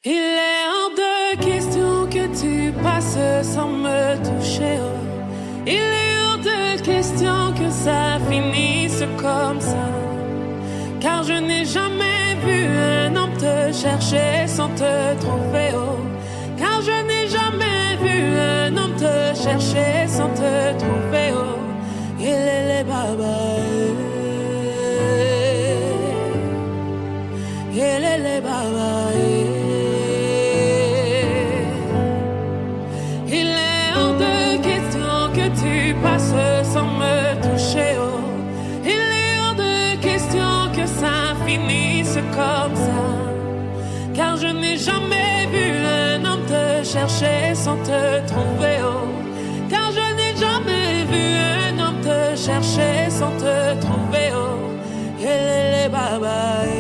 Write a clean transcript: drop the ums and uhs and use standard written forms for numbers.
Il est hors de question que tu passes sans me toucher. Oh. Il est hors de question que ça finisse comme ça. Car je n'ai jamais vu un homme te chercher sans te trouver. Oh. Car je n'ai jamais vu un homme te chercher sans te trouver. Oh. Il est les baba. Il est les baba. Tu passes sans me toucher, oh. Il est hors de question que ça finisse comme ça. Car je n'ai jamais vu un homme te chercher sans te trouver, oh. Car je n'ai jamais vu un homme te chercher sans te trouver, oh. Il est les baba.